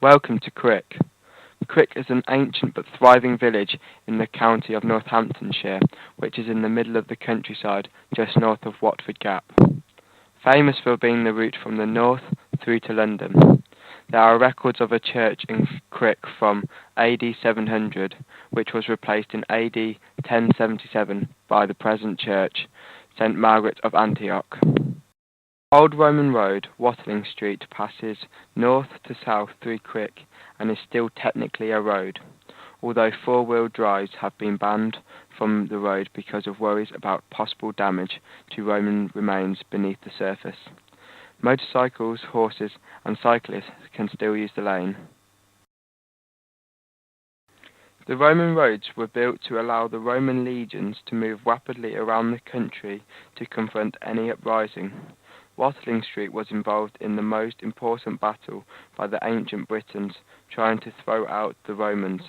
Welcome to Crick. Crick is an ancient but thriving village in the county of Northamptonshire, which is in the middle of the countryside, just north of Watford Gap. Famous for being the route from the north through to London. There are records of a church in Crick from AD 700, which was replaced in AD 1077 by the present church, St. Margaret of Antioch. Old Roman Road, Watling Street, passes north to south through Crick and is still technically a road, although four-wheel drives have been banned from the road because of worries about possible damage to Roman remains beneath the surface. Motorcycles, horses and cyclists can still use the lane. The Roman roads were built to allow the Roman legions to move rapidly around the country to confront any uprising. Watling Street was involved in the most important battle by the ancient Britons trying to throw out the Romans.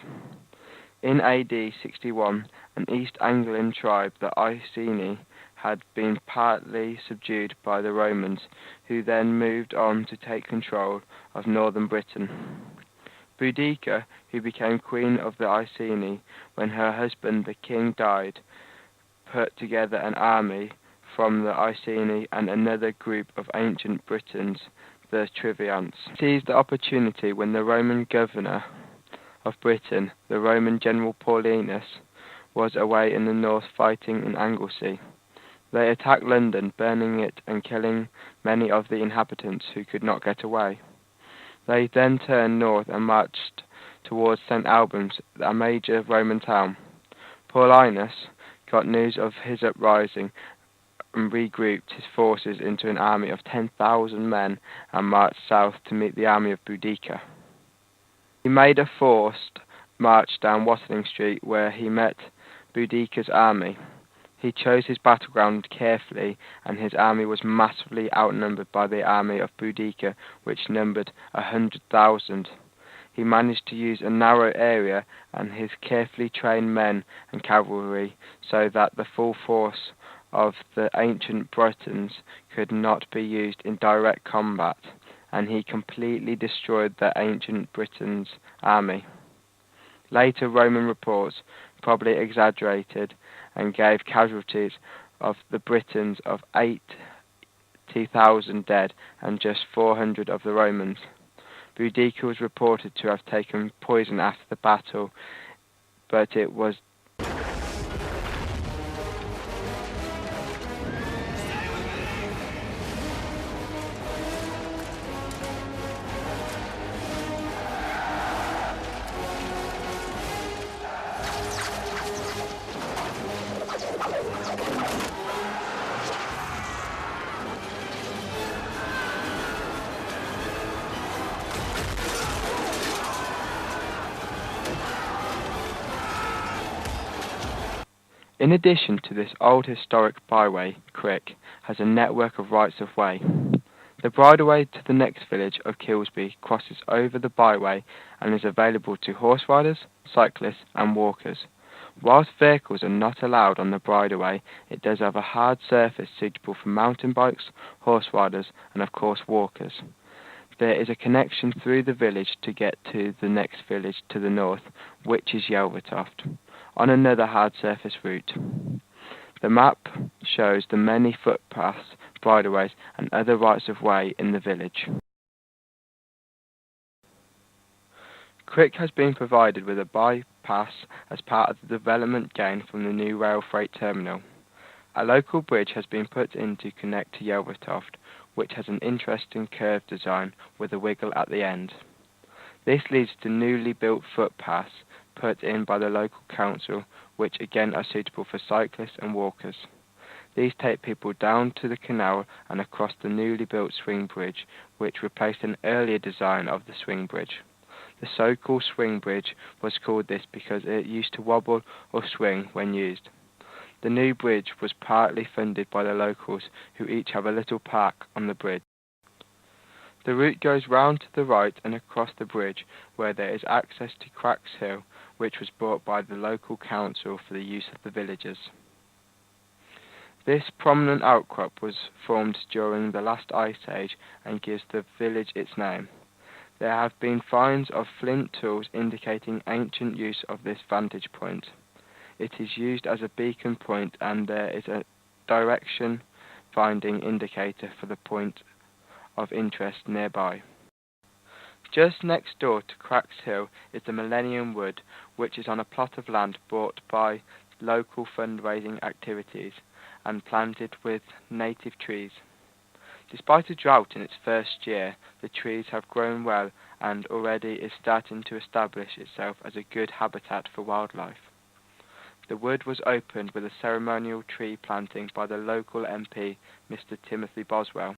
In AD 61, an East Anglian tribe, the Iceni, had been partly subdued by the Romans, who then moved on to take control of northern Britain. Boudicca, who became queen of the Iceni when her husband the king died, put together an army from the Iceni and another group of ancient Britons, the Triviants. Seized the opportunity when the Roman governor of Britain, the Roman general Paulinus, was away in the north fighting in Anglesey. They attacked London, burning it and killing many of the inhabitants who could not get away. They then turned north and marched towards St. Albans, a major Roman town. Paulinus got news of his uprising and regrouped his forces into an army of 10,000 men and marched south to meet the army of Boudicca. He made a forced march down Watling Street where he met Boudicca's army. He chose his battleground carefully and his army was massively outnumbered by the army of Boudicca, which numbered 100,000. He managed to use a narrow area and his carefully trained men and cavalry so that the full force of the ancient Britons could not be used in direct combat, and he completely destroyed the ancient Britons' army. Later Roman reports probably exaggerated and gave casualties of the Britons of 80,000 dead and just 400 of the Romans. Boudicca was reported to have taken poison after the battle, but it was In addition to this old historic byway, Crick has a network of rights-of-way. The bridleway to the next village of Kilsby crosses over the byway and is available to horse riders, cyclists and walkers. Whilst vehicles are not allowed on the bridleway, it does have a hard surface suitable for mountain bikes, horse riders and of course walkers. There is a connection through the village to get to the next village to the north, which is Yelvertoft, on another hard surface route. The map shows the many footpaths, bridleways and other rights of way in the village. Crick has been provided with a bypass as part of the development gained from the new rail freight terminal. A local bridge has been put in to connect to Yelvertoft, which has an interesting curved design with a wiggle at the end. This leads to newly built footpaths put in by the local council, which again are suitable for cyclists and walkers. These take people down to the canal and across the newly built swing bridge, which replaced an earlier design of the swing bridge. The so-called swing bridge was called this because it used to wobble or swing when used. The new bridge was partly funded by the locals, who each have a little park on the bridge. The route goes round to the right and across the bridge, where there is access to Cracks Hill, which was bought by the local council for the use of the villagers. This prominent outcrop was formed during the last ice age and gives the village its name. There have been finds of flint tools indicating ancient use of this vantage point. It is used as a beacon point, and there is a direction finding indicator for the point of interest nearby. Just next door to Crack's Hill is the Millennium Wood, which is on a plot of land bought by local fundraising activities and planted with native trees. Despite a drought in its first year, the trees have grown well and already is starting to establish itself as a good habitat for wildlife. The wood was opened with a ceremonial tree planting by the local MP, Mr. Timothy Boswell.